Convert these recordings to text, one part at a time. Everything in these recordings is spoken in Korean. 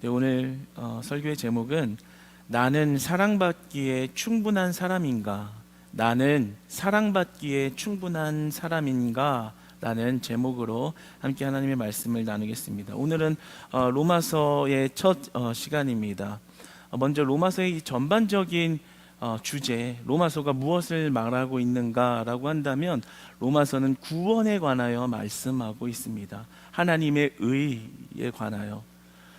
네, 오늘 설교의 제목은 나는 사랑받기에 충분한 사람인가? 나는 사랑받기에 충분한 사람인가? 라는 제목으로 함께 하나님의 말씀을 나누겠습니다. 오늘은 로마서의 첫 시간입니다. 먼저 로마서의 전반적인 주제, 로마서가 무엇을 말하고 있는가라고 한다면 로마서는 구원에 관하여 말씀하고 있습니다. 하나님의 의에 관하여.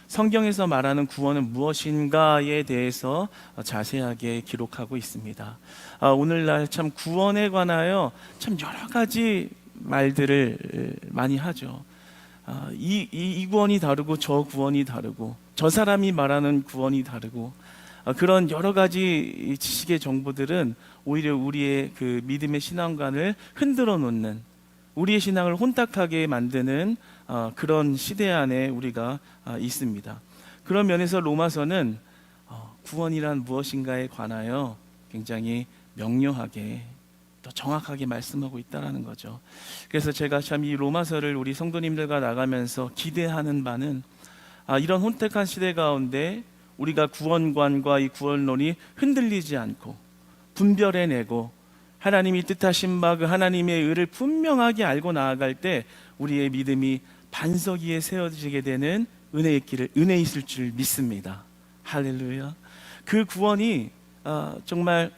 성경에서 말하는 구원은 무엇인가에 대해서 자세하게 기록하고 있습니다. 오늘날 참 구원에 관하여 참 여러 가지 말들을 많이 하죠. 이 구원이 다르고 저 구원이 다르고 저 사람이 말하는 구원이 다르고 그런 여러 가지 지식의 정보들은 오히려 우리의 그 믿음의 신앙관을 흔들어 놓는, 우리의 신앙을 혼탁하게 만드는 그런 시대 안에 우리가 있습니다. 그런 면에서 로마서는 구원이란 무엇인가에 관하여 굉장히 명료하게 또 정확하게 말씀하고 있다는 거죠. 그래서 제가 참 이 로마서를 우리 성도님들과 나가면서 기대하는 바는 이런 혼탁한 시대 가운데 우리가 구원관과 이 구원론이 흔들리지 않고 분별해내고 하나님이 뜻하신 바 그 하나님의 의를 분명하게 알고 나아갈 때 우리의 믿음이 반석 위에 세워지게 되는 은혜의 길을 은혜 있을 줄 믿습니다. 할렐루야. 그 구원이 정말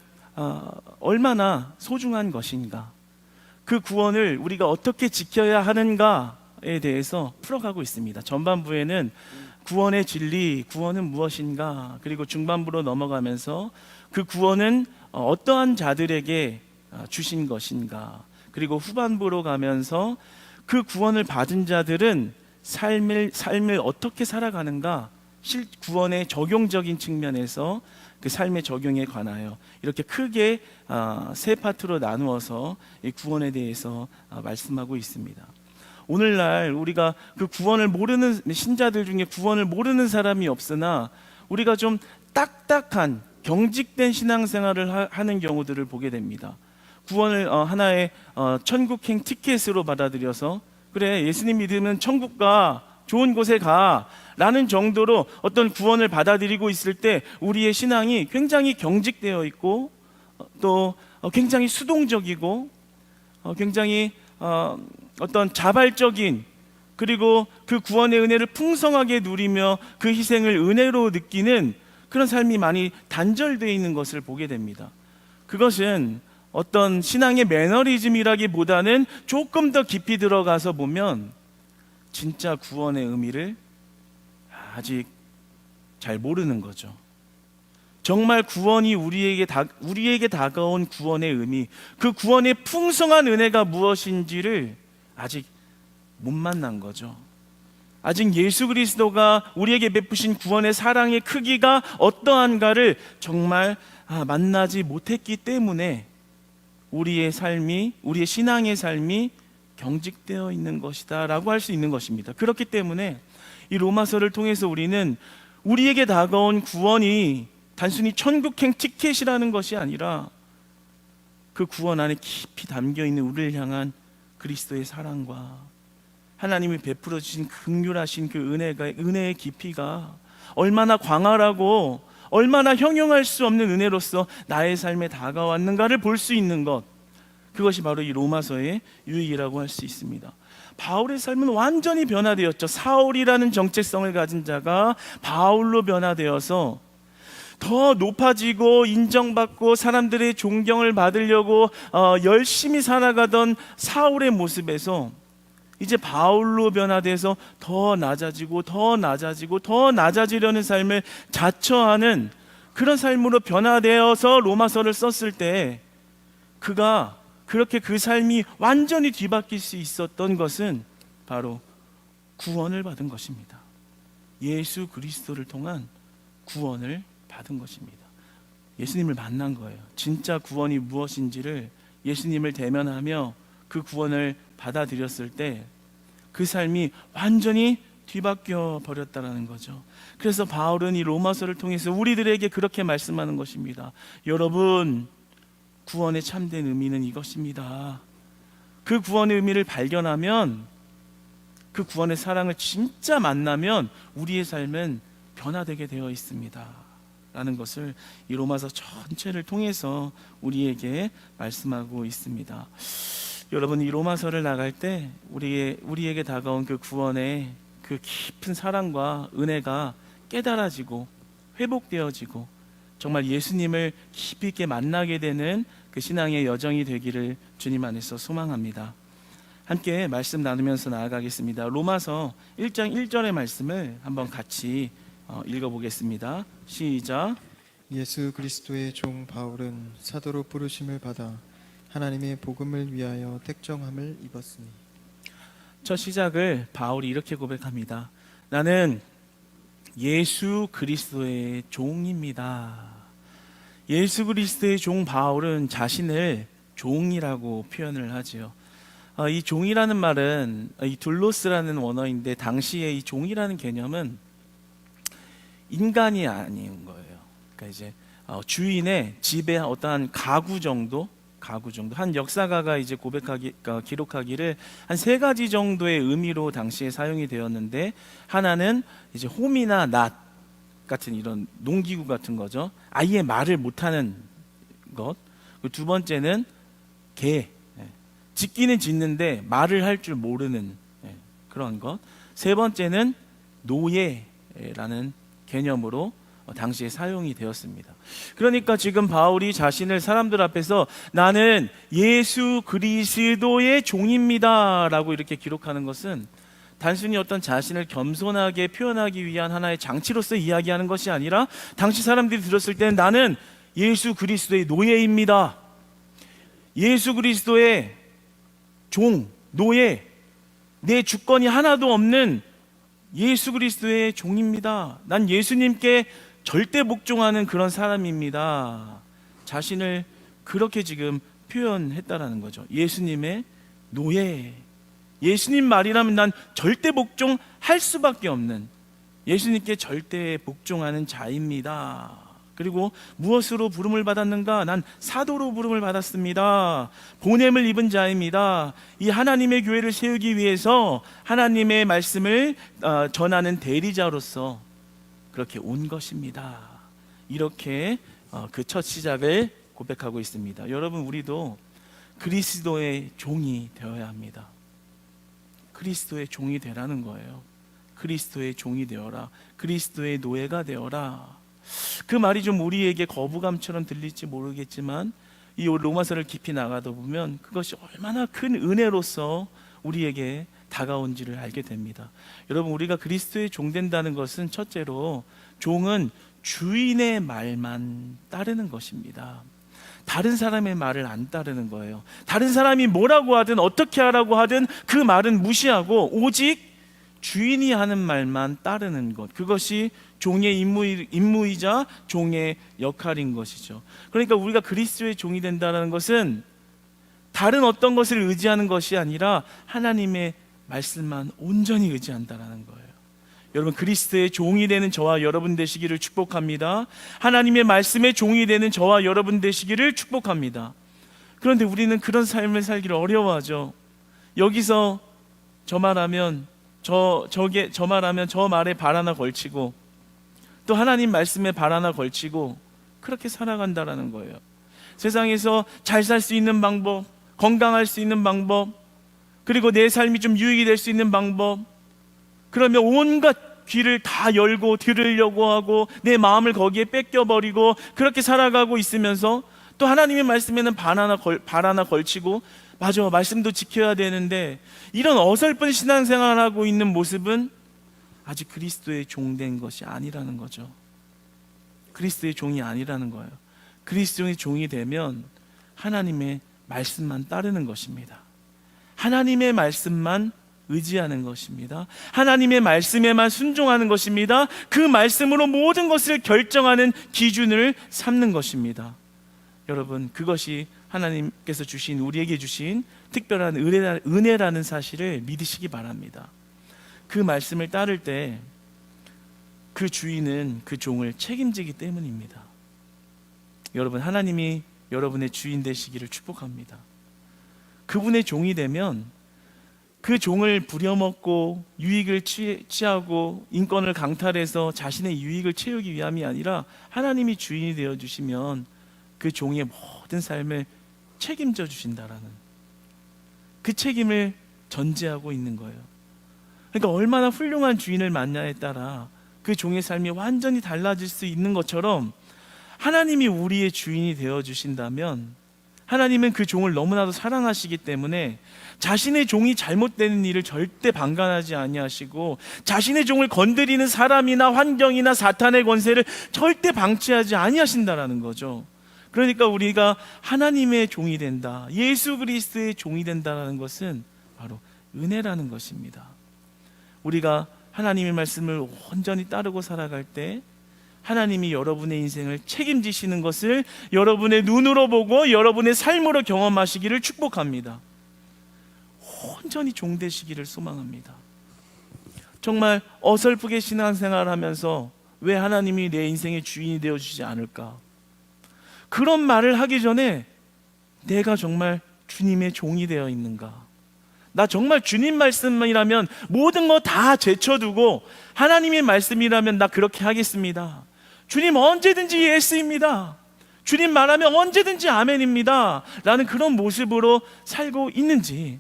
얼마나 소중한 것인가, 그 구원을 우리가 어떻게 지켜야 하는가에 대해서 풀어가고 있습니다. 전반부에는 구원의 진리, 구원은 무엇인가, 그리고 중반부로 넘어가면서 그 구원은 어떠한 자들에게 주신 것인가, 그리고 후반부로 가면서 그 구원을 받은 자들은 삶을 어떻게 살아가는가, 구원의 적용적인 측면에서 그 삶의 적용에 관하여 이렇게 크게 세 파트로 나누어서 이 구원에 대해서 말씀하고 있습니다. 오늘날 우리가 그 구원을 모르는 신자들 중에 구원을 모르는 사람이 없으나 우리가 좀 딱딱한 경직된 신앙생활을 하는 경우들을 보게 됩니다. 구원을 하나의 천국행 티켓으로 받아들여서 그래, 예수님 믿으면 천국 가, 좋은 곳에 가 라는 정도로 어떤 구원을 받아들이고 있을 때 우리의 신앙이 굉장히 경직되어 있고 또 굉장히 수동적이고 굉장히 어떤 자발적인, 그리고 그 구원의 은혜를 풍성하게 누리며 그 희생을 은혜로 느끼는 그런 삶이 많이 단절되어 있는 것을 보게 됩니다. 그것은 어떤 신앙의 매너리즘이라기보다는 조금 더 깊이 들어가서 보면 진짜 구원의 의미를 아직 잘 모르는 거죠. 정말 구원이 우리에게 다가온 구원의 의미, 그 구원의 풍성한 은혜가 무엇인지를 아직 못 만난 거죠. 아직 예수 그리스도가 우리에게 베푸신 구원의 사랑의 크기가 어떠한가를 정말 만나지 못했기 때문에 우리의 신앙의 삶이 경직되어 있는 것이다 라고 할 수 있는 것입니다. 그렇기 때문에 이 로마서를 통해서 우리는 우리에게 다가온 구원이 단순히 천국행 티켓이라는 것이 아니라 그 구원 안에 깊이 담겨있는 우리를 향한 그리스도의 사랑과 하나님이 베풀어 주신 긍휼하신 그 은혜의 깊이가 얼마나 광활하고 얼마나 형용할 수 없는 은혜로서 나의 삶에 다가왔는가를 볼 수 있는 것, 그것이 바로 이 로마서의 유익이라고 할 수 있습니다. 바울의 삶은 완전히 변화되었죠. 사울이라는 정체성을 가진 자가 바울로 변화되어서 더 높아지고 인정받고 사람들의 존경을 받으려고 열심히 살아가던 사울의 모습에서 이제 바울로 변화돼서 더 낮아지고 더 낮아지고 더 낮아지려는 삶을 자처하는 그런 삶으로 변화되어서 로마서를 썼을 때 그가 그렇게 그 삶이 완전히 뒤바뀔 수 있었던 것은 바로 구원을 받은 것입니다. 예수 그리스도를 통한 구원을 받은 것입니다. 예수님을 만난 거예요. 진짜 구원이 무엇인지를 예수님을 대면하며 그 구원을 받아들였을 때 그 삶이 완전히 뒤바뀌어 버렸다는 거죠. 그래서 바울은 이 로마서를 통해서 우리들에게 그렇게 말씀하는 것입니다. 여러분, 구원의 참된 의미는 이것입니다. 그 구원의 의미를 발견하면, 그 구원의 사랑을 진짜 만나면 우리의 삶은 변화되게 되어 있습니다 라는 것을 이 로마서 전체를 통해서 우리에게 말씀하고 있습니다. 여러분, 이 로마서를 나갈 때 우리에게 다가온 그 구원의 그 깊은 사랑과 은혜가 깨달아지고 회복되어지고 정말 예수님을 깊이 있게 만나게 되는 그 신앙의 여정이 되기를 주님 안에서 소망합니다. 함께 말씀 나누면서 나아가겠습니다. 로마서 1장 1절의 말씀을 한번 같이 읽어보겠습니다. 시작. 예수 그리스도의 종 바울은 사도로 부르심을 받아 하나님의 복음을 위하여 택정함을 입었으니. 첫 시작을 바울이 이렇게 고백합니다. 나는 예수 그리스도의 종입니다. 예수 그리스도의 종 바울은 자신을 종이라고 표현을 하지요. 이 종이라는 말은 이 둘로스라는 원어인데, 당시에 이 종이라는 개념은 인간이 아닌 거예요. 그러니까 이제 주인의 집에 어떠한 가구 정도 한 역사가가 이제 기록하기를 한 세 가지 정도의 의미로 당시에 사용이 되었는데, 하나는 이제 홈이나 낫 같은 이런 농기구 같은 거죠. 아예 말을 못하는 것. 두 번째는 개, 짓기는 짓는데 말을 할 줄 모르는 그런 것. 세 번째는 노예라는 개념으로 당시에 사용이 되었습니다. 그러니까 지금 바울이 자신을 사람들 앞에서 나는 예수 그리스도의 종입니다 라고 이렇게 기록하는 것은 단순히 어떤 자신을 겸손하게 표현하기 위한 하나의 장치로서 이야기하는 것이 아니라, 당시 사람들이 들었을 때는 나는 예수 그리스도의 노예입니다, 예수 그리스도의 종, 노예, 내 주권이 하나도 없는 예수 그리스도의 종입니다, 난 예수님께 절대 복종하는 그런 사람입니다, 자신을 그렇게 지금 표현했다라는 거죠. 예수님의 노예, 예수님 말이라면 난 절대 복종할 수밖에 없는, 예수님께 절대 복종하는 자입니다. 그리고 무엇으로 부름을 받았는가? 난 사도로 부름을 받았습니다. 보냄을 입은 자입니다. 이 하나님의 교회를 세우기 위해서 하나님의 말씀을 전하는 대리자로서 그렇게 온 것입니다. 이렇게 그 첫 시작을 고백하고 있습니다. 여러분, 우리도 그리스도의 종이 되어야 합니다. 그리스도의 종이 되라는 거예요. 그리스도의 종이 되어라. 그리스도의 노예가 되어라. 그 말이 좀 우리에게 거부감처럼 들릴지 모르겠지만, 이 로마서를 깊이 나가다 보면 그것이 얼마나 큰 은혜로서 우리에게 다가온지를 알게 됩니다. 여러분, 우리가 그리스도의 종 된다는 것은 첫째로 종은 주인의 말만 따르는 것입니다. 다른 사람의 말을 안 따르는 거예요. 다른 사람이 뭐라고 하든 어떻게 하라고 하든 그 말은 무시하고 오직 주인이 하는 말만 따르는 것, 그것이 종의 임무이자 종의 역할인 것이죠. 그러니까 우리가 그리스도의 종이 된다는 것은 다른 어떤 것을 의지하는 것이 아니라 하나님의 말씀만 온전히 의지한다는 거예요. 여러분, 그리스도의 종이 되는 저와 여러분 되시기를 축복합니다. 하나님의 말씀의 종이 되는 저와 여러분 되시기를 축복합니다. 그런데 우리는 그런 삶을 살기를 어려워하죠. 여기서 저 말하면 저 말하면 저 말에 발 하나 걸치고, 또 하나님 말씀에 발 하나 걸치고 그렇게 살아간다라는 거예요. 세상에서 잘 살 수 있는 방법, 건강할 수 있는 방법, 그리고 내 삶이 좀 유익이 될 수 있는 방법, 그러면 온갖 귀를 다 열고 들으려고 하고 내 마음을 거기에 뺏겨버리고 그렇게 살아가고 있으면서, 또 하나님의 말씀에는 발 하나 걸치고, 맞아, 말씀도 지켜야 되는데, 이런 어설픈 신앙생활을 하고 있는 모습은 아직 그리스도의 종된 것이 아니라는 거죠. 그리스도의 종이 아니라는 거예요. 그리스도의 종이 되면 하나님의 말씀만 따르는 것입니다. 하나님의 말씀만 의지하는 것입니다. 하나님의 말씀에만 순종하는 것입니다. 그 말씀으로 모든 것을 결정하는 기준을 삼는 것입니다. 여러분, 그것이 하나님께서 주신, 우리에게 주신 특별한 은혜라는 사실을 믿으시기 바랍니다. 그 말씀을 따를 때 그 주인은 그 종을 책임지기 때문입니다. 여러분, 하나님이 여러분의 주인 되시기를 축복합니다. 그분의 종이 되면 그 종을 부려먹고 유익을 취하고 인권을 강탈해서 자신의 유익을 채우기 위함이 아니라 하나님이 주인이 되어주시면 그 종의 모든 삶을 책임져 주신다라는 그 책임을 전제하고 있는 거예요. 그러니까 얼마나 훌륭한 주인을 만나에 따라 그 종의 삶이 완전히 달라질 수 있는 것처럼 하나님이 우리의 주인이 되어주신다면 하나님은 그 종을 너무나도 사랑하시기 때문에 자신의 종이 잘못되는 일을 절대 방관하지 아니하시고 자신의 종을 건드리는 사람이나 환경이나 사탄의 권세를 절대 방치하지 아니하신다라는 거죠. 그러니까 우리가 하나님의 종이 된다, 예수 그리스도의 종이 된다는 것은 바로 은혜라는 것입니다. 우리가 하나님의 말씀을 온전히 따르고 살아갈 때 하나님이 여러분의 인생을 책임지시는 것을 여러분의 눈으로 보고 여러분의 삶으로 경험하시기를 축복합니다. 온전히 종되시기를 소망합니다. 정말 어설프게 신앙생활을 하면서 왜 하나님이 내 인생의 주인이 되어주지 않을까? 그런 말을 하기 전에 내가 정말 주님의 종이 되어 있는가? 나 정말 주님 말씀이라면 모든 거 다 제쳐두고 하나님의 말씀이라면 나 그렇게 하겠습니다. 주님 언제든지 예스입니다. 주님 말하면 언제든지 아멘입니다. 라는 그런 모습으로 살고 있는지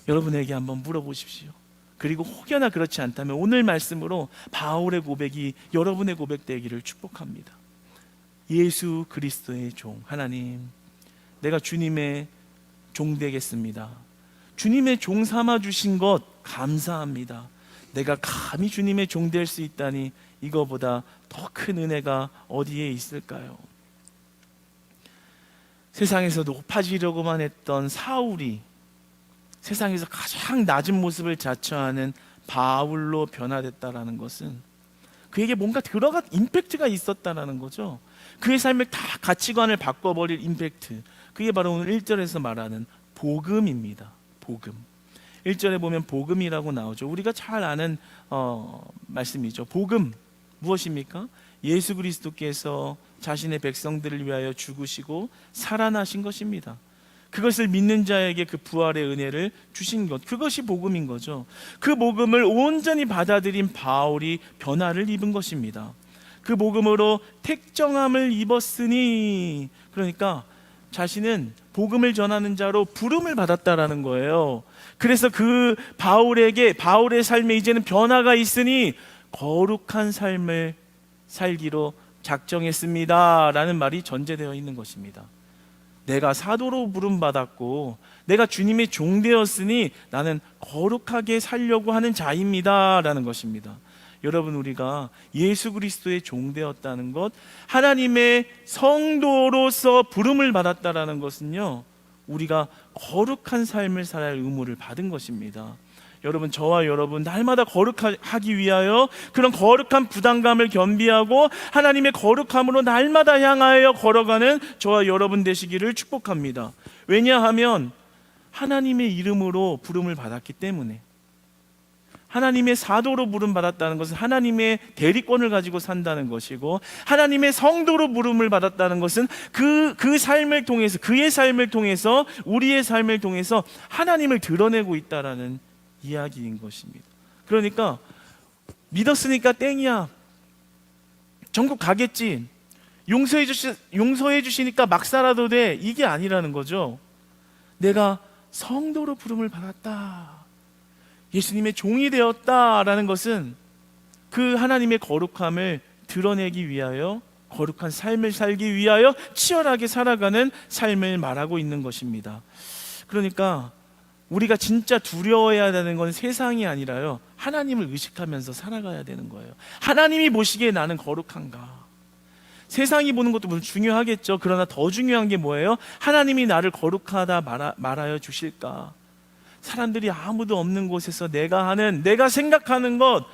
여러분에게 한번 물어보십시오. 그리고 혹여나 그렇지 않다면 오늘 말씀으로 바울의 고백이 여러분의 고백되기를 축복합니다. 예수 그리스도의 종, 하나님, 내가 주님의 종 되겠습니다. 주님의 종 삼아 주신 것 감사합니다. 내가 감히 주님의 종 될 수 있다니 이거보다 더 큰 은혜가 어디에 있을까요? 세상에서 높아지려고만 했던 사울이 세상에서 가장 낮은 모습을 자처하는 바울로 변화됐다라는 것은 그에게 뭔가 들어간 임팩트가 있었다라는 거죠. 그의 삶을 다 가치관을 바꿔버릴 임팩트, 그게 바로 오늘 1절에서 말하는 복음입니다. 복음. 1절에 보면 복음이라고 나오죠. 우리가 잘 아는 말씀이죠. 복음 무엇입니까? 예수 그리스도께서 자신의 백성들을 위하여 죽으시고 살아나신 것입니다. 그것을 믿는 자에게 그 부활의 은혜를 주신 것, 그것이 복음인 거죠. 그 복음을 온전히 받아들인 바울이 변화를 입은 것입니다. 그 복음으로 택정함을 입었으니, 그러니까 자신은 복음을 전하는 자로 부름을 받았다라는 거예요. 그래서 그 바울에게 바울의 삶에 이제는 변화가 있으니 거룩한 삶을 살기로 작정했습니다 라는 말이 전제되어 있는 것입니다. 내가 사도로 부름받았고 내가 주님의 종 되었으니 나는 거룩하게 살려고 하는 자입니다 라는 것입니다. 여러분, 우리가 예수 그리스도의 종 되었다는 것, 하나님의 성도로서 부름을 받았다라는 것은요, 우리가 거룩한 삶을 살아야 할 의무를 받은 것입니다. 여러분, 저와 여러분 날마다 거룩하기 위하여 그런 거룩한 부담감을 겸비하고 하나님의 거룩함으로 날마다 향하여 걸어가는 저와 여러분 되시기를 축복합니다. 왜냐하면 하나님의 이름으로 부름을 받았기 때문에, 하나님의 사도로 부름받았다는 것은 하나님의 대리권을 가지고 산다는 것이고, 하나님의 성도로 부름을 받았다는 것은 그 삶을 통해서, 그의 삶을 통해서, 우리의 삶을 통해서 하나님을 드러내고 있다라는 이야기인 것입니다. 그러니까 믿었으니까 땡이야, 천국 가겠지, 용서해 주시니까 막 살아도 돼, 이게 아니라는 거죠. 내가 성도로 부름을 받았다, 예수님의 종이 되었다라는 것은 그 하나님의 거룩함을 드러내기 위하여, 거룩한 삶을 살기 위하여 치열하게 살아가는 삶을 말하고 있는 것입니다. 그러니까 우리가 진짜 두려워해야 되는 건 세상이 아니라요, 하나님을 의식하면서 살아가야 되는 거예요. 하나님이 보시기에 나는 거룩한가? 세상이 보는 것도 물론 중요하겠죠. 그러나 더 중요한 게 뭐예요? 하나님이 나를 거룩하다 말하여 주실까? 사람들이 아무도 없는 곳에서 내가 하는, 내가 생각하는 것,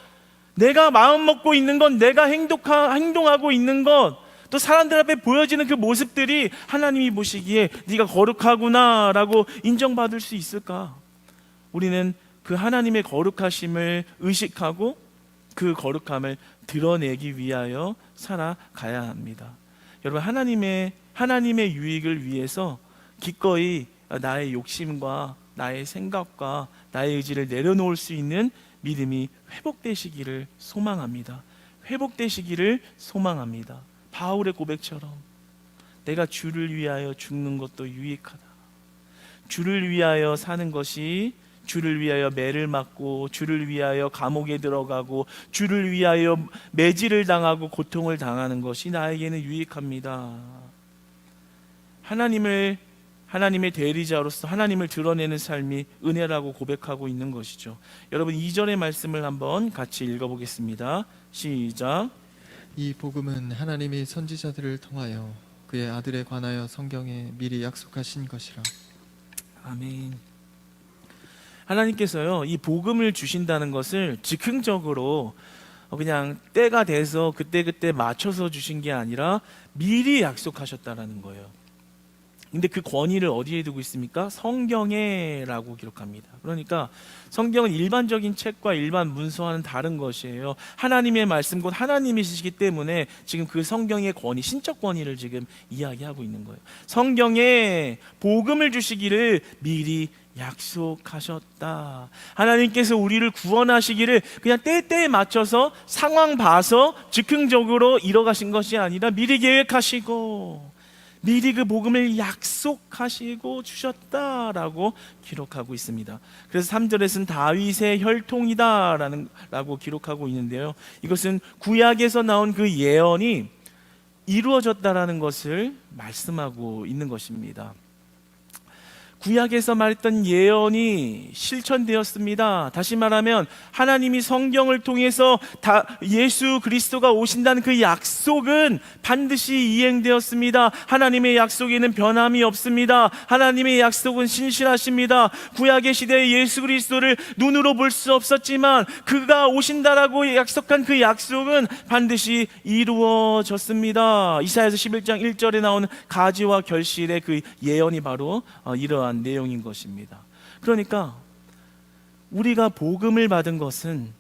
내가 마음 먹고 있는 것, 내가 행동하고 있는 것, 또 사람들 앞에 보여지는 그 모습들이 하나님이 보시기에 네가 거룩하구나 라고 인정받을 수 있을까? 우리는 그 하나님의 거룩하심을 의식하고 그 거룩함을 드러내기 위하여 살아가야 합니다. 여러분, 하나님의 유익을 위해서 기꺼이 나의 욕심과 나의 생각과 나의 의지를 내려놓을 수 있는 믿음이 회복되시기를 소망합니다. 회복되시기를 소망합니다. 바울의 고백처럼 내가 주를 위하여 죽는 것도 유익하다. 주를 위하여 사는 것이, 주를 위하여 매를 맞고 주를 위하여 감옥에 들어가고 주를 위하여 매질을 당하고 고통을 당하는 것이 나에게는 유익합니다. 하나님의 대리자로서 하나님을 드러내는 삶이 은혜라고 고백하고 있는 것이죠. 여러분 2절의 말씀을 한번 같이 읽어보겠습니다. 시작. 이 복음은 하나님이 선지자들을 통하여 그의 아들에 관하여 성경에 미리 약속하신 것이라. 아멘. 하나님께서요, 이 복음을 주신다는 것을 즉흥적으로 그냥 때가 돼서 그때그때 맞춰서 주신 게 아니라 미리 약속하셨다라는 거예요. 근데 그 권위를 어디에 두고 있습니까? 성경에 라고 기록합니다. 그러니까 성경은 일반적인 책과 일반 문서와는 다른 것이에요. 하나님의 말씀 곧 하나님이시기 때문에 지금 그 성경의 권위, 신적 권위를 지금 이야기하고 있는 거예요. 성경에 복음을 주시기를 미리 약속하셨다. 하나님께서 우리를 구원하시기를 그냥 때때에 맞춰서 상황 봐서 즉흥적으로 이뤄가신 것이 아니라 미리 계획하시고 미리 그 복음을 약속하시고 주셨다라고 기록하고 있습니다. 그래서 3절에서는 다윗의 혈통이다라고 기록하고 있는데요, 이것은 구약에서 나온 그 예언이 이루어졌다라는 것을 말씀하고 있는 것입니다. 구약에서 말했던 예언이 실천되었습니다. 다시 말하면 하나님이 성경을 통해서 예수 그리스도가 오신다는 그 약속은 반드시 이행되었습니다. 하나님의 약속에는 변함이 없습니다. 하나님의 약속은 신실하십니다. 구약의 시대에 예수 그리스도를 눈으로 볼 수 없었지만 그가 오신다라고 약속한 그 약속은 반드시 이루어졌습니다. 이사야서 11장 1절에 나오는 가지와 결실의 그 예언이 바로 이러한 내용인 것입니다. 그러니까 우리가 복음을 받은 것은,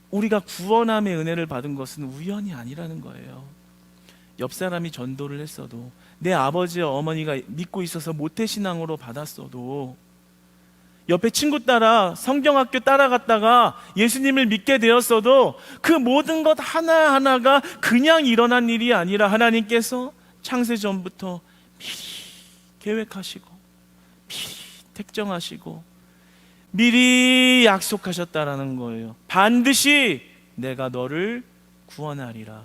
우리가 구원함의 은혜를 받은 것은 우연이 아니라는 거예요. 옆 사람이 전도를 했어도, 내 아버지와 어머니가 믿고 있어서 모태신앙으로 받았어도, 옆에 친구 따라 성경학교 따라갔다가 예수님을 믿게 되었어도 그 모든 것 하나하나가 그냥 일어난 일이 아니라 하나님께서 창세전부터 미리 계획하시고 미리 택정하시고 미리 약속하셨다라는 거예요. 반드시 내가 너를 구원하리라.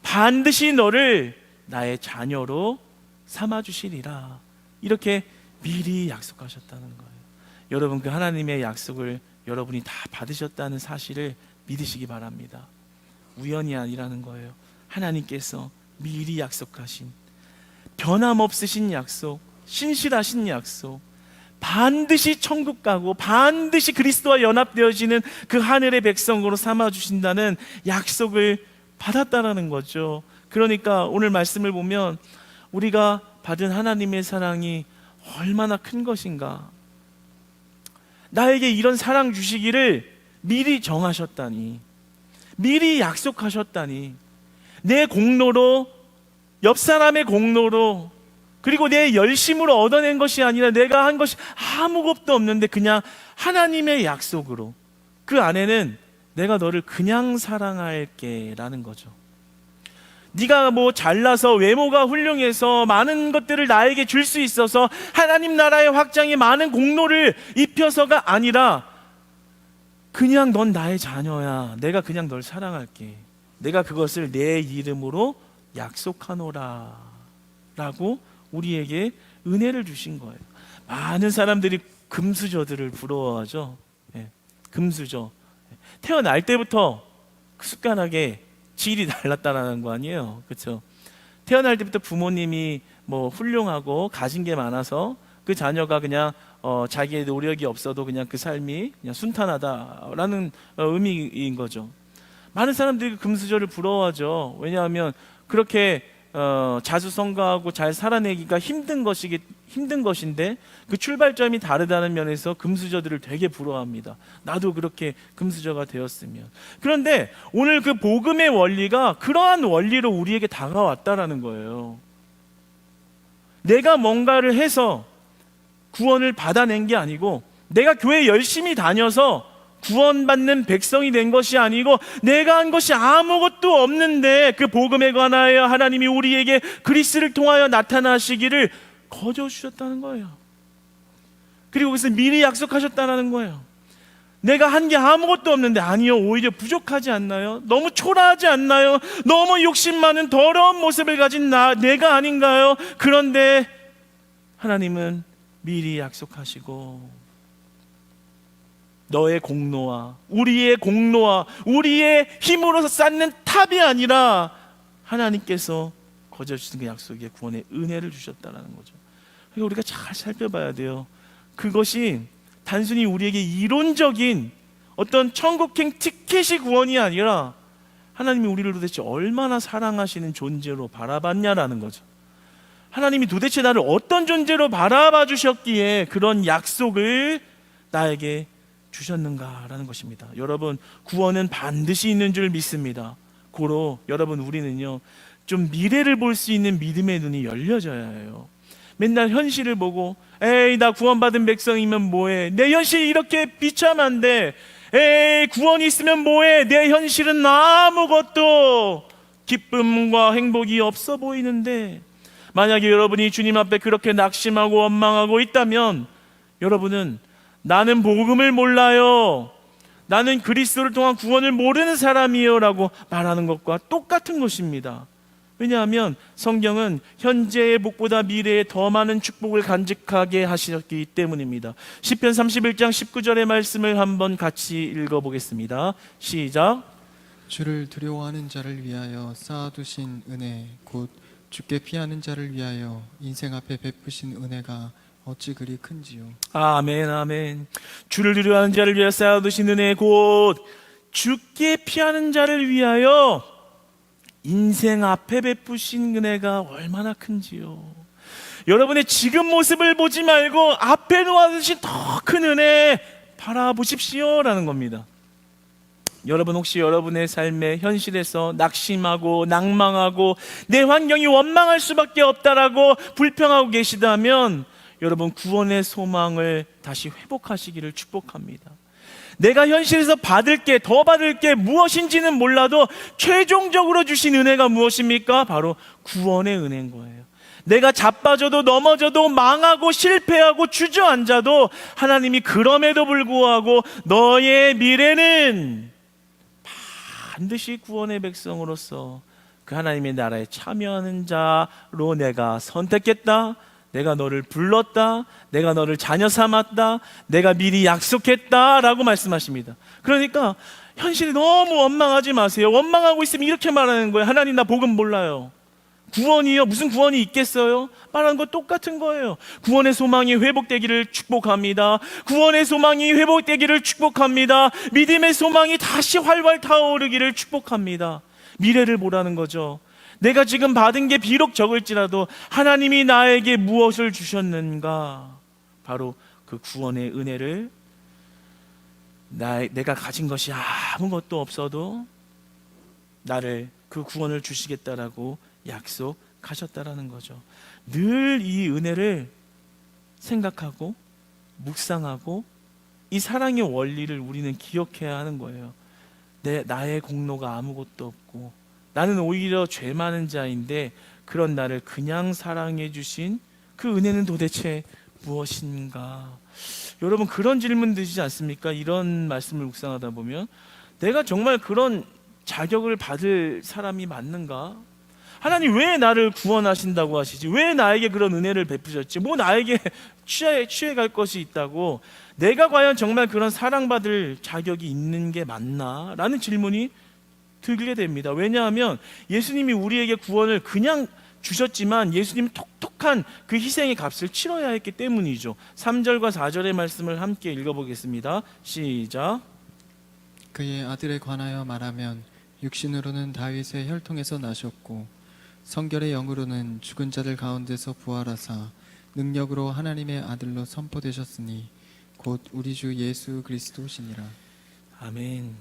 반드시 너를 나의 자녀로 삼아주시리라. 이렇게 미리 약속하셨다는 거예요. 여러분, 그 하나님의 약속을 여러분이 다 받으셨다는 사실을 믿으시기 바랍니다. 우연이 아니라는 거예요. 하나님께서 미리 약속하신 변함없으신 약속, 신실하신 약속, 반드시 천국 가고 반드시 그리스도와 연합되어지는 그 하늘의 백성으로 삼아주신다는 약속을 받았다라는 거죠. 그러니까 오늘 말씀을 보면 우리가 받은 하나님의 사랑이 얼마나 큰 것인가, 나에게 이런 사랑 주시기를 미리 정하셨다니, 미리 약속하셨다니, 내 공로로, 옆 사람의 공로로, 그리고 내 열심으로 얻어낸 것이 아니라 내가 한 것이 아무것도 없는데 그냥 하나님의 약속으로, 그 안에는 내가 너를 그냥 사랑할게 라는 거죠. 네가 뭐 잘나서 외모가 훌륭해서 많은 것들을 나에게 줄 수 있어서 하나님 나라의 확장에 많은 공로를 입혀서가 아니라 그냥 넌 나의 자녀야, 내가 그냥 널 사랑할게, 내가 그것을 내 이름으로 약속하노라 라고 우리에게 은혜를 주신 거예요. 많은 사람들이 금수저들을 부러워하죠. 금수저, 태어날 때부터 그 숟가락에 질이 달랐다라는 거 아니에요, 그렇죠? 태어날 때부터 부모님이 뭐 훌륭하고 가진 게 많아서 그 자녀가 그냥 자기의 노력이 없어도 그냥 그 삶이 그냥 순탄하다라는 의미인 거죠. 많은 사람들이 금수저를 부러워하죠. 왜냐하면 그렇게 자수성가하고 잘 살아내기가 힘든 것인데 그 출발점이 다르다는 면에서 금수저들을 되게 부러워합니다. 나도 그렇게 금수저가 되었으면. 그런데 오늘 그 복음의 원리가 그러한 원리로 우리에게 다가왔다라는 거예요. 내가 뭔가를 해서 구원을 받아낸 게 아니고, 내가 교회 열심히 다녀서 구원받는 백성이 된 것이 아니고, 내가 한 것이 아무것도 없는데 그 복음에 관하여 하나님이 우리에게 그리스도를 통하여 나타나시기를 거저 주셨다는 거예요. 그리고 그것을 미리 약속하셨다는 거예요. 내가 한 게 아무것도 없는데, 아니요, 오히려 부족하지 않나요? 너무 초라하지 않나요? 너무 욕심 많은 더러운 모습을 가진 내가 아닌가요? 그런데 하나님은 미리 약속하시고, 너의 공로와 우리의 공로와 우리의 힘으로서 쌓는 탑이 아니라 하나님께서 거저 주신 그 약속의 구원의 은혜를 주셨다는 거죠. 그러니까 우리가 잘 살펴봐야 돼요. 그것이 단순히 우리에게 이론적인 어떤 천국행 티켓이 구원이 아니라 하나님이 우리를 도대체 얼마나 사랑하시는 존재로 바라봤냐라는 거죠. 하나님이 도대체 나를 어떤 존재로 바라봐 주셨기에 그런 약속을 나에게 주셨는가라는 것입니다. 여러분, 구원은 반드시 있는 줄 믿습니다. 고로 여러분, 우리는요 좀 미래를 볼 수 있는 믿음의 눈이 열려져야 해요. 맨날 현실을 보고, 에이, 나 구원받은 백성이면 뭐해, 내 현실이 이렇게 비참한데, 에이, 구원이 있으면 뭐해, 내 현실은 아무것도 기쁨과 행복이 없어 보이는데, 만약에 여러분이 주님 앞에 그렇게 낙심하고 원망하고 있다면, 여러분은 나는 복음을 몰라요, 나는 그리스도를 통한 구원을 모르는 사람이에요 라고 말하는 것과 똑같은 것입니다. 왜냐하면 성경은 현재의 복보다 미래에 더 많은 축복을 간직하게 하셨기 때문입니다. 시편 31장 19절의 말씀을 한번 같이 읽어보겠습니다. 시작. 주를 두려워하는 자를 위하여 쌓아두신 은혜, 곧 주께 피하는 자를 위하여 인생 앞에 베푸신 은혜가 어찌 그리 큰지요. 아멘, 아멘. 주를 두려워하는 자를 위하여 쌓아두신 은혜, 곧 주께 피하는 자를 위하여 인생 앞에 베푸신 은혜가 얼마나 큰지요. 여러분의 지금 모습을 보지 말고 앞에 놓아두신 더 큰 은혜 바라보십시오 라는 겁니다. 여러분, 혹시 여러분의 삶의 현실에서 낙심하고 낭망하고 내 환경이 원망할 수밖에 없다라고 불평하고 계시다면, 여러분, 구원의 소망을 다시 회복하시기를 축복합니다. 내가 현실에서 더 받을 게 무엇인지는 몰라도 최종적으로 주신 은혜가 무엇입니까? 바로 구원의 은혜인 거예요. 내가 자빠져도 넘어져도 망하고 실패하고 주저앉아도 하나님이 그럼에도 불구하고 너의 미래는 반드시 구원의 백성으로서 그 하나님의 나라에 참여하는 자로 내가 선택했다, 내가 너를 불렀다, 내가 너를 자녀 삼았다, 내가 미리 약속했다 라고 말씀하십니다. 그러니까 현실이 너무 원망하지 마세요. 원망하고 있으면 이렇게 말하는 거예요. 하나님, 나 복음 몰라요. 구원이요? 무슨 구원이 있겠어요? 말하는 거 똑같은 거예요. 구원의 소망이 회복되기를 축복합니다. 구원의 소망이 회복되기를 축복합니다. 믿음의 소망이 다시 활활 타오르기를 축복합니다. 미래를 보라는 거죠. 내가 지금 받은 게 비록 적을지라도 하나님이 나에게 무엇을 주셨는가? 바로 그 구원의 은혜를, 내가 가진 것이 아무것도 없어도 나를 그 구원을 주시겠다라고 약속하셨다라는 거죠. 늘 이 은혜를 생각하고 묵상하고 이 사랑의 원리를 우리는 기억해야 하는 거예요. 나의 공로가 아무것도 없고 나는 오히려 죄 많은 자인데 그런 나를 그냥 사랑해 주신 그 은혜는 도대체 무엇인가? 여러분, 그런 질문 드시지 않습니까? 이런 말씀을 묵상하다 보면 내가 정말 그런 자격을 받을 사람이 맞는가? 하나님, 왜 나를 구원하신다고 하시지? 왜 나에게 그런 은혜를 베푸셨지? 뭐 나에게 취해갈 것이 있다고? 내가 과연 정말 그런 사랑받을 자격이 있는 게 맞나? 라는 질문이 들게 됩니다. 왜냐하면 예수님이 우리에게 구원을 그냥 주셨지만 예수님은 톡톡한 그 희생의 값을 치러야 했기 때문이죠. 3절과 4절의 말씀을 함께 읽어보겠습니다. 시작. 그의 아들에 관하여 말하면 육신으로는 다윗의 혈통에서 나셨고 성결의 영으로는 죽은 자들 가운데서 부활하사 능력으로 하나님의 아들로 선포되셨으니 곧 우리 주 예수 그리스도시니라. 아멘.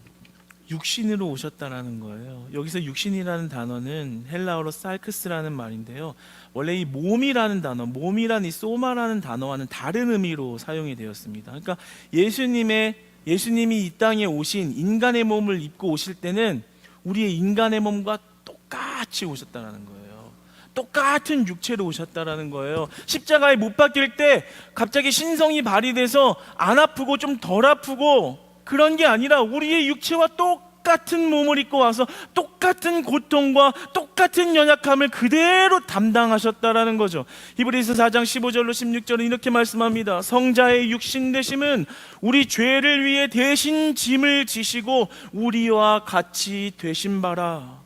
육신으로 오셨다라는 거예요. 여기서 육신이라는 단어는 헬라어로 살크스라는 말인데요. 원래 이 몸이라는 단어, 몸이란 이 소마라는 단어와는 다른 의미로 사용이 되었습니다. 그러니까 예수님이 이 땅에 오신 인간의 몸을 입고 오실 때는 우리의 인간의 몸과 똑같이 오셨다라는 거예요. 똑같은 육체로 오셨다라는 거예요. 십자가에 못 박힐 때 갑자기 신성이 발휘돼서 안 아프고 좀 덜 아프고 그런 게 아니라 우리의 육체와 똑같은 몸을 입고 와서 똑같은 고통과 똑같은 연약함을 그대로 담당하셨다라는 거죠. 히브리서 4장 15절로 16절은 이렇게 말씀합니다. 성자의 육신 되심은 우리 죄를 위해 대신 짐을 지시고 우리와 같이 되신 바라.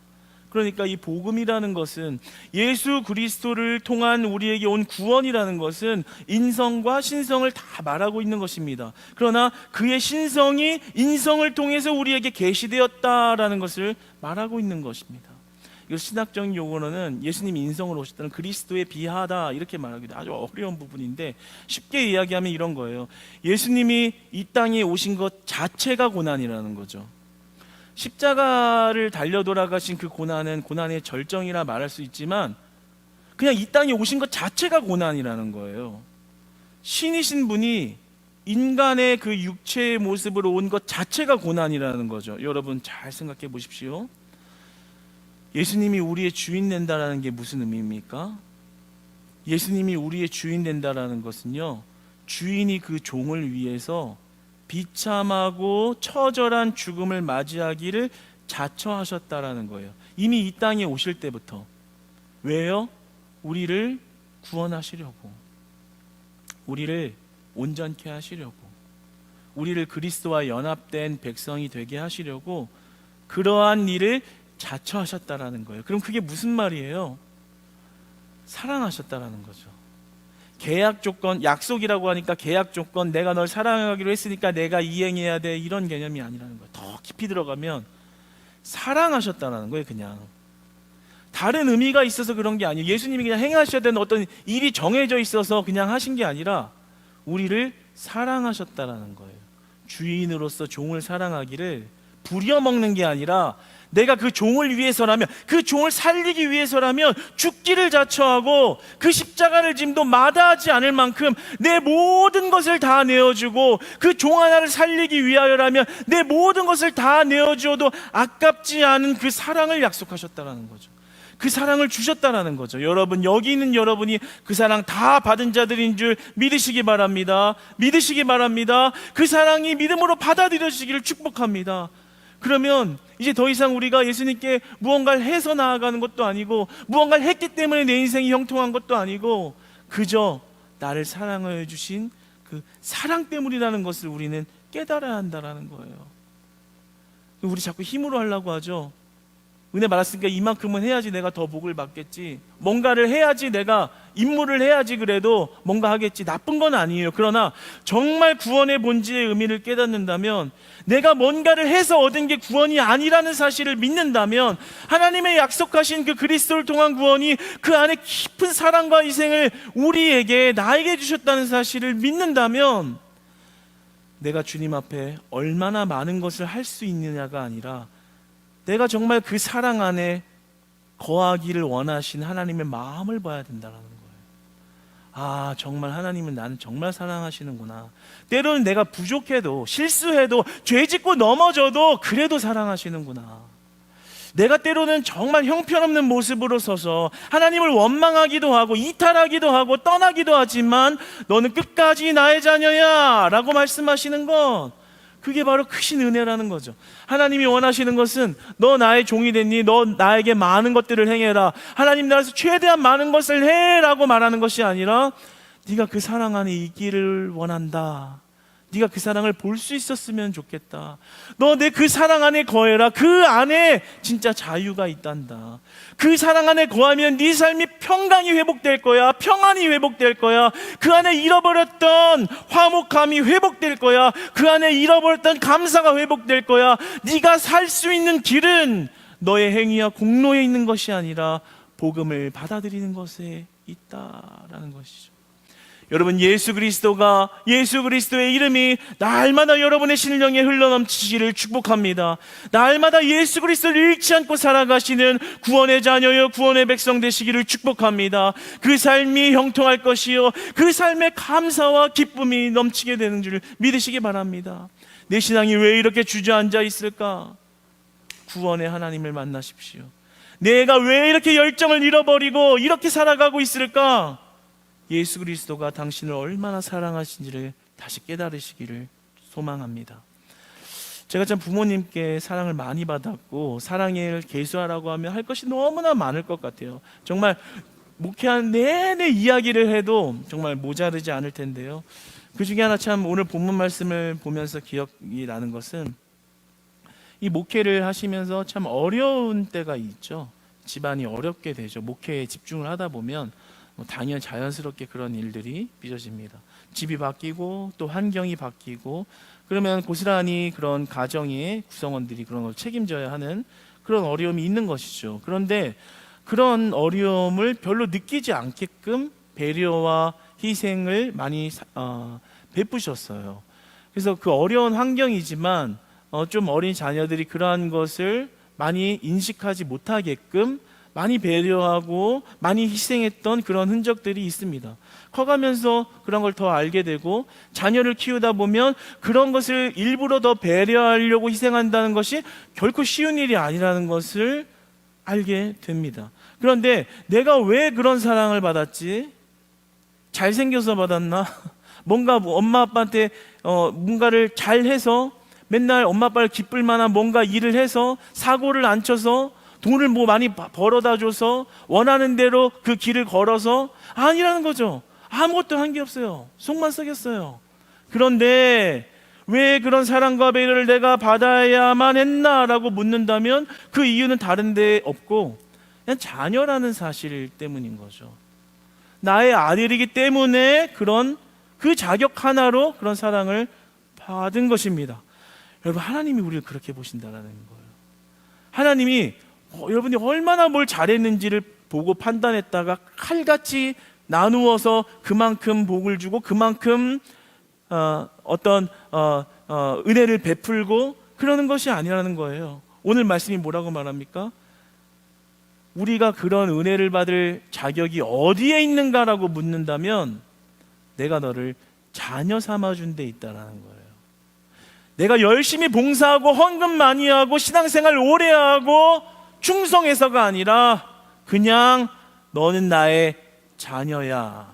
그러니까 이 복음이라는 것은, 예수 그리스도를 통한 우리에게 온 구원이라는 것은 인성과 신성을 다 말하고 있는 것입니다. 그러나 그의 신성이 인성을 통해서 우리에게 계시되었다라는 것을 말하고 있는 것입니다. 이걸 신학적인 용어로는 예수님이 인성으로 오셨다는 그리스도에 비하다 이렇게 말하기도 아주 어려운 부분인데, 쉽게 이야기하면 이런 거예요. 예수님이 이 땅에 오신 것 자체가 고난이라는 거죠. 십자가를 달려 돌아가신 그 고난은 고난의 절정이라 말할 수 있지만 그냥 이 땅에 오신 것 자체가 고난이라는 거예요. 신이신 분이 인간의 그 육체의 모습으로 온 것 자체가 고난이라는 거죠. 여러분 잘 생각해 보십시오. 예수님이 우리의 주인 된다라는 게 무슨 의미입니까? 예수님이 우리의 주인 된다라는 것은요, 주인이 그 종을 위해서 비참하고 처절한 죽음을 맞이하기를 자처하셨다라는 거예요. 이미 이 땅에 오실 때부터. 왜요? 우리를 구원하시려고, 우리를 온전케 하시려고, 우리를 그리스도와 연합된 백성이 되게 하시려고 그러한 일을 자처하셨다라는 거예요. 그럼 그게 무슨 말이에요? 사랑하셨다라는 거죠. 계약 조건, 약속이라고 하니까 계약 조건, 내가 널 사랑하기로 했으니까 내가 이행해야 돼, 이런 개념이 아니라는 거예요. 더 깊이 들어가면 사랑하셨다는 거예요. 그냥 다른 의미가 있어서 그런 게 아니에요. 예수님이 그냥 행하셔야 되는 어떤 일이 정해져 있어서 그냥 하신 게 아니라 우리를 사랑하셨다는 거예요. 주인으로서 종을 사랑하기를 부려먹는 게 아니라 내가 그 종을 위해서라면, 그 종을 살리기 위해서라면 죽기를 자처하고 그 십자가를 짐도 마다하지 않을 만큼 내 모든 것을 다 내어주고, 그 종 하나를 살리기 위하여라면 내 모든 것을 다 내어주어도 아깝지 않은 그 사랑을 약속하셨다라는 거죠. 그 사랑을 주셨다라는 거죠. 여러분, 여기 있는 여러분이 그 사랑 다 받은 자들인 줄 믿으시기 바랍니다. 믿으시기 바랍니다. 그 사랑이 믿음으로 받아들여지기를 축복합니다. 그러면 이제 더 이상 우리가 예수님께 무언가를 해서 나아가는 것도 아니고, 무언가를 했기 때문에 내 인생이 형통한 것도 아니고, 그저 나를 사랑해 주신 그 사랑 때문이라는 것을 우리는 깨달아야 한다는 거예요. 우리 자꾸 힘으로 하려고 하죠. 은혜 받았으니까 이만큼은 해야지 내가 더 복을 받겠지, 뭔가를 해야지, 내가 임무를 해야지 그래도 뭔가 하겠지. 나쁜 건 아니에요. 그러나 정말 구원의 본질의 의미를 깨닫는다면, 내가 뭔가를 해서 얻은 게 구원이 아니라는 사실을 믿는다면, 하나님의 약속하신 그 그리스도를 통한 구원이 그 안에 깊은 사랑과 희생을 우리에게, 나에게 주셨다는 사실을 믿는다면, 내가 주님 앞에 얼마나 많은 것을 할 수 있느냐가 아니라 내가 정말 그 사랑 안에 거하기를 원하신 하나님의 마음을 봐야 된다는 거예요. 아, 정말 하나님은 나는 정말 사랑하시는구나. 때로는 내가 부족해도, 실수해도, 죄 짓고 넘어져도 그래도 사랑하시는구나. 내가 때로는 정말 형편없는 모습으로 서서 하나님을 원망하기도 하고 이탈하기도 하고 떠나기도 하지만 너는 끝까지 나의 자녀야 라고 말씀하시는 건, 그게 바로 크신 은혜라는 거죠. 하나님이 원하시는 것은 너 나의 종이 됐니? 너 나에게 많은 것들을 행해라. 하나님 나라에서 최대한 많은 것을 해라고 말하는 것이 아니라, 네가 그 사랑 안에 있기를 원한다. 네가 그 사랑을 볼 수 있었으면 좋겠다. 너 내 그 사랑 안에 거해라. 그 안에 진짜 자유가 있단다. 그 사랑 안에 거하면 네 삶이 평강이 회복될 거야. 평안이 회복될 거야. 그 안에 잃어버렸던 화목함이 회복될 거야. 그 안에 잃어버렸던 감사가 회복될 거야. 네가 살 수 있는 길은 너의 행위와 공로에 있는 것이 아니라 복음을 받아들이는 것에 있다라는 것이죠. 여러분, 예수 그리스도의 이름이 날마다 여러분의 심령에 흘러넘치기를 축복합니다. 날마다 예수 그리스도를 잃지 않고 살아가시는 구원의 자녀요 구원의 백성 되시기를 축복합니다. 그 삶이 형통할 것이요 그 삶에 감사와 기쁨이 넘치게 되는 줄 믿으시기 바랍니다. 내 신앙이 왜 이렇게 주저앉아 있을까? 구원의 하나님을 만나십시오. 내가 왜 이렇게 열정을 잃어버리고 이렇게 살아가고 있을까? 예수 그리스도가 당신을 얼마나 사랑하신지를 다시 깨달으시기를 소망합니다. 제가 참 부모님께 사랑을 많이 받았고 사랑을 계수하라고 하면 할 것이 너무나 많을 것 같아요. 정말 목회한 내내 이야기를 해도 정말 모자르지 않을 텐데요. 그 중에 하나 참 오늘 본문 말씀을 보면서 기억이 나는 것은 이 목회를 하시면서 참 어려운 때가 있죠. 집안이 어렵게 되죠. 목회에 집중을 하다 보면 당연 자연스럽게 그런 일들이 빚어집니다. 집이 바뀌고 또 환경이 바뀌고 그러면 고스란히 그런 가정의 구성원들이 그런 걸 책임져야 하는 그런 어려움이 있는 것이죠. 그런데 그런 어려움을 별로 느끼지 않게끔 배려와 희생을 많이 베푸셨어요. 그래서 그 어려운 환경이지만 좀 어린 자녀들이 그러한 것을 많이 인식하지 못하게끔 많이 배려하고 많이 희생했던 그런 흔적들이 있습니다. 커가면서 그런 걸 더 알게 되고 자녀를 키우다 보면 그런 것을 일부러 더 배려하려고 희생한다는 것이 결코 쉬운 일이 아니라는 것을 알게 됩니다. 그런데 내가 왜 그런 사랑을 받았지? 잘생겨서 받았나? 뭔가 엄마 아빠한테 뭔가를 잘해서 맨날 엄마 아빠를 기쁠 만한 뭔가 일을 해서 사고를 안 쳐서 돈을 많이 벌어다 줘서 원하는 대로 그 길을 걸어서 아니라는 거죠. 아무것도 한 게 없어요. 속만 썩였어요. 그런데 왜 그런 사랑과 배려를 내가 받아야만 했나라고 묻는다면 그 이유는 다른 데 없고 그냥 자녀라는 사실 때문인 거죠. 나의 아들이기 때문에 그런 그 자격 하나로 그런 사랑을 받은 것입니다. 여러분, 하나님이 우리를 그렇게 보신다라는 거예요. 하나님이 여러분이 얼마나 뭘 잘했는지를 보고 판단했다가 칼같이 나누어서 그만큼 복을 주고 그만큼 은혜를 베풀고 그러는 것이 아니라는 거예요. 오늘 말씀이 뭐라고 말합니까? 우리가 그런 은혜를 받을 자격이 어디에 있는가라고 묻는다면 내가 너를 자녀 삼아준 데 있다라는 거예요. 내가 열심히 봉사하고 헌금 많이 하고 신앙생활 오래 하고 충성해서가 아니라 그냥 너는 나의 자녀야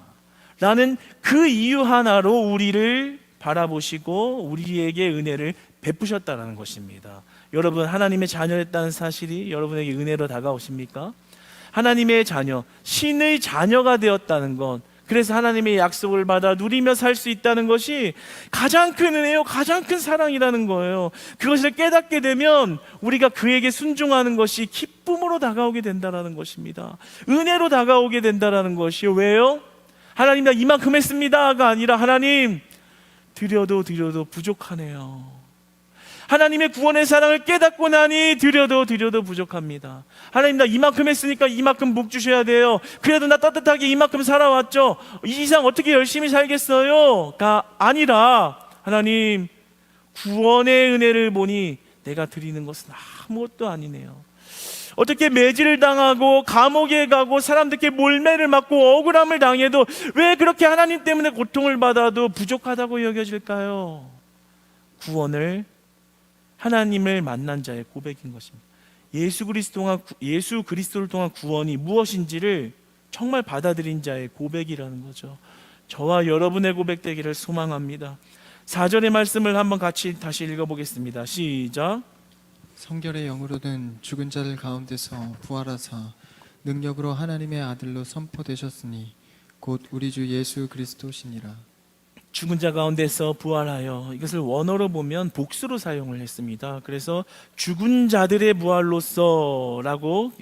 라는 그 이유 하나로 우리를 바라보시고 우리에게 은혜를 베푸셨다는 것입니다. 여러분, 하나님의 자녀였다는 사실이 여러분에게 은혜로 다가오십니까? 하나님의 자녀, 신의 자녀가 되었다는 것, 그래서 하나님의 약속을 받아 누리며 살 수 있다는 것이 가장 큰 은혜요, 가장 큰 사랑이라는 거예요. 그것을 깨닫게 되면 우리가 그에게 순종하는 것이 기쁨으로 다가오게 된다는 것입니다. 은혜로 다가오게 된다는 것이요. 왜요? 하나님, 나 이만큼 했습니다가 아니라 하나님, 드려도 부족하네요. 하나님의 구원의 사랑을 깨닫고 나니 드려도 부족합니다. 하나님, 나 이만큼 했으니까 이만큼 복 주셔야 돼요. 그래도 나 따뜻하게 이만큼 살아왔죠. 이 이상 어떻게 열심히 살겠어요? 가 아니라 하나님, 구원의 은혜를 보니 내가 드리는 것은 아무것도 아니네요. 어떻게 매질을 당하고 감옥에 가고 사람들께 몰매를 맞고 억울함을 당해도 왜 그렇게 하나님 때문에 고통을 받아도 부족하다고 여겨질까요? 구원을 하나님을 만난 자의 고백인 것입니다. 예수 그리스도를 통한 구원이 무엇인지를 정말 받아들인 자의 고백이라는 거죠. 저와 여러분의 고백 되기를 소망합니다. 4절의 말씀을 한번 같이 다시 읽어보겠습니다. 시작. 성결의 영으로는 죽은 자들 가운데서 부활하사 능력으로 하나님의 아들로 선포되셨으니 곧 우리 주 예수 그리스도시니라. 죽은 자 가운데서 부활하여, 이것을 원어로 보면 복수로 사용을 했습니다. 그래서 죽은 자들의 부활로서라고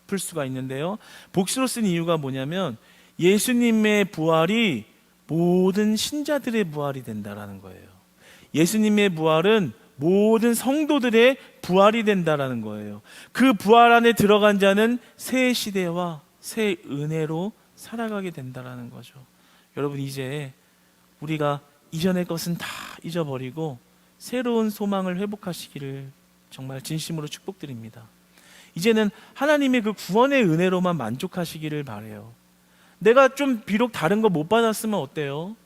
풀 수가 있는데요. 복수로 쓴 이유가 뭐냐면 예수님의 부활이 모든 신자들의 부활이 된다라는 거예요. 예수님의 부활은 모든 성도들의 부활이 된다라는 거예요. 그 부활 안에 들어간 자는 새 시대와 새 은혜로 살아가게 된다라는 거죠. 여러분, 이제 우리가 이전의 것은 다 잊어버리고 새로운 소망을 회복하시기를 정말 진심으로 축복드립니다. 이제는 하나님의 그 구원의 은혜로만 만족하시기를 바라요. 내가 좀 비록 다른 거 못 받았으면 어때요?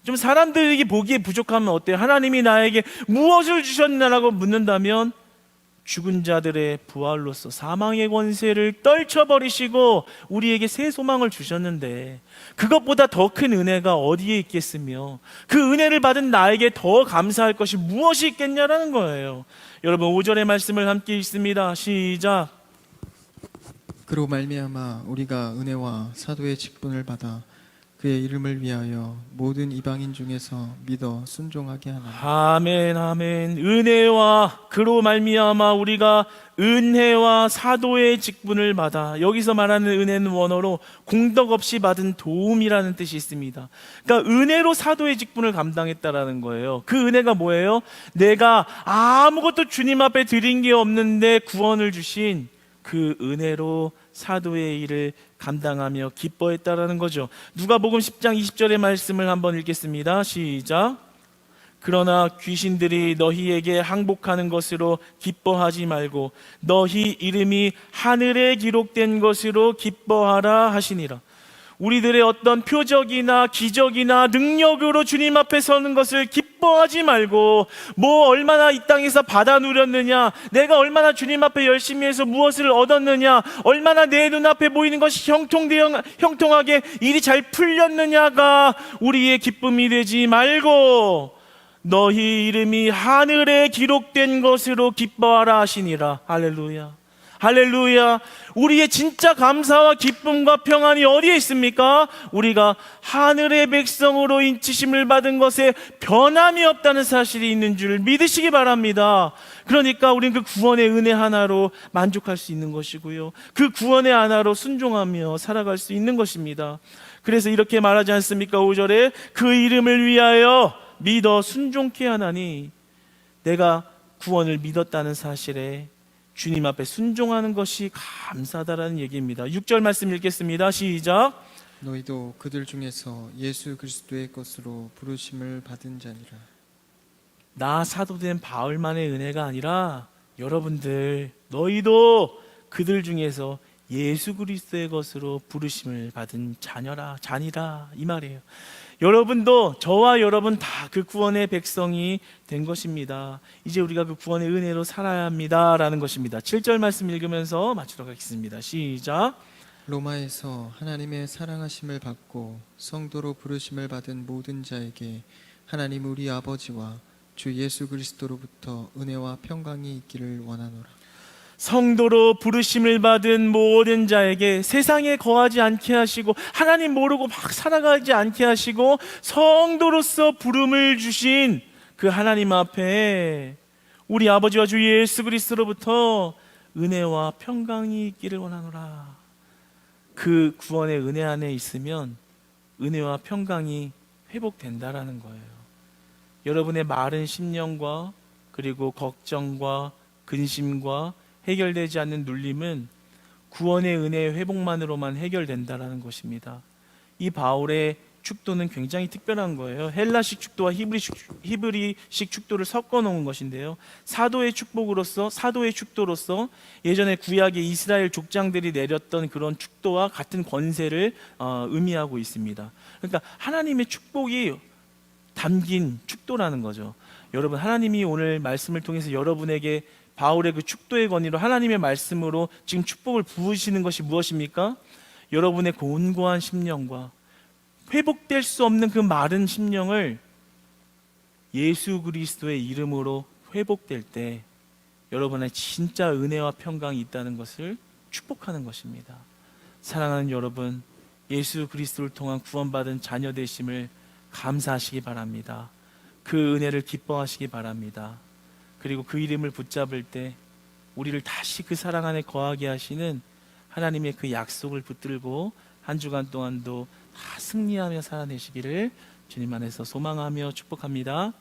좀 사람들이 보기에 부족하면 어때요? 하나님이 나에게 무엇을 주셨나라고 묻는다면 죽은 자들의 부활로서 사망의 권세를 떨쳐버리시고 우리에게 새 소망을 주셨는데 그것보다 더 큰 은혜가 어디에 있겠으며 그 은혜를 받은 나에게 더 감사할 것이 무엇이 있겠냐라는 거예요. 여러분, 5절의 말씀을 함께 읽습니다. 시작. 그로 말미암아 우리가 은혜와 사도의 직분을 받아 그의 이름을 위하여 모든 이방인 중에서 믿어 순종하게 하나니. 아멘, 아멘. 은혜와 그로 말미암아 우리가 은혜와 사도의 직분을 받아, 여기서 말하는 은혜는 원어로 공덕 없이 받은 도움이라는 뜻이 있습니다. 그러니까 은혜로 사도의 직분을 감당했다라는 거예요. 그 은혜가 뭐예요? 내가 아무것도 주님 앞에 드린 게 없는데 구원을 주신 그 은혜로 사도의 일을 감당하며 기뻐했다라는 거죠. 누가복음 10장 20절의 말씀을 한번 읽겠습니다. 시작. 그러나 귀신들이 너희에게 항복하는 것으로 기뻐하지 말고 너희 이름이 하늘에 기록된 것으로 기뻐하라 하시니라. 우리들의 어떤 표적이나 기적이나 능력으로 주님 앞에 서는 것을 기뻐하지 말고, 뭐 얼마나 이 땅에서 받아 누렸느냐, 내가 얼마나 주님 앞에 열심히 해서 무엇을 얻었느냐, 얼마나 내 눈앞에 보이는 것이 형통하게 일이 잘 풀렸느냐가 우리의 기쁨이 되지 말고 너희 이름이 하늘에 기록된 것으로 기뻐하라 하시니라. 할렐루야, 할렐루야. 우리의 진짜 감사와 기쁨과 평안이 어디에 있습니까? 우리가 하늘의 백성으로 인치심을 받은 것에 변함이 없다는 사실이 있는 줄 믿으시기 바랍니다. 그러니까 우리는 그 구원의 은혜 하나로 만족할 수 있는 것이고요, 그 구원의 하나로 순종하며 살아갈 수 있는 것입니다. 그래서 이렇게 말하지 않습니까? 5절에 그 이름을 위하여 믿어 순종케 하나니, 내가 구원을 믿었다는 사실에 주님 앞에 순종하는 것이 감사하다라는 얘기입니다. 6절 말씀 읽겠습니다. 시작. 너희도 그들 중에서 예수 그리스도의 것으로 부르심을 받은 자니라. 나 사도된 바울만의 은혜가 아니라 여러분들, 너희도 그들 중에서 예수 그리스도의 것으로 부르심을 받은 자니라, 이 말이에요. 여러분도, 저와 여러분 다 그 구원의 백성이 된 것입니다. 이제 우리가 그 구원의 은혜로 살아야 합니다라는 것입니다. 7절 말씀 읽으면서 마치도록 하겠습니다. 시작. 로마에서 하나님의 사랑하심을 받고 성도로 부르심을 받은 모든 자에게 하나님 우리 아버지와 주 예수 그리스도로부터 은혜와 평강이 있기를 원하노라. 성도로 부르심을 받은 모든 자에게 세상에 거하지 않게 하시고 하나님 모르고 막 살아가지 않게 하시고 성도로서 부름을 주신 그 하나님 앞에 우리 아버지와 주 예수 그리스도로부터 은혜와 평강이 있기를 원하노라. 그 구원의 은혜 안에 있으면 은혜와 평강이 회복된다라는 거예요. 여러분의 마른 심령과 그리고 걱정과 근심과 해결되지 않는 눌림은 구원의 은혜의 회복만으로만 해결된다라는 것입니다. 이 바울의 축도는 굉장히 특별한 거예요. 헬라식 축도와 히브리식 축도를 섞어 놓은 것인데요, 사도의 축도로서 예전에 구약의 이스라엘 족장들이 내렸던 그런 축도와 같은 권세를 의미하고 있습니다. 그러니까 하나님의 축복이 담긴 축도라는 거죠. 여러분, 하나님이 오늘 말씀을 통해서 여러분에게 바울의 그 축도의 권위로 하나님의 말씀으로 지금 축복을 부으시는 것이 무엇입니까? 여러분의 곤고한 심령과 회복될 수 없는 그 마른 심령을 예수 그리스도의 이름으로 회복될 때 여러분의 진짜 은혜와 평강이 있다는 것을 축복하는 것입니다. 사랑하는 여러분, 예수 그리스도를 통한 구원받은 자녀 되심을 감사하시기 바랍니다. 그 은혜를 기뻐하시기 바랍니다. 그리고 그 이름을 붙잡을 때 우리를 다시 그 사랑 안에 거하게 하시는 하나님의 그 약속을 붙들고 한 주간 동안도 다 승리하며 살아내시기를 주님 안에서 소망하며 축복합니다.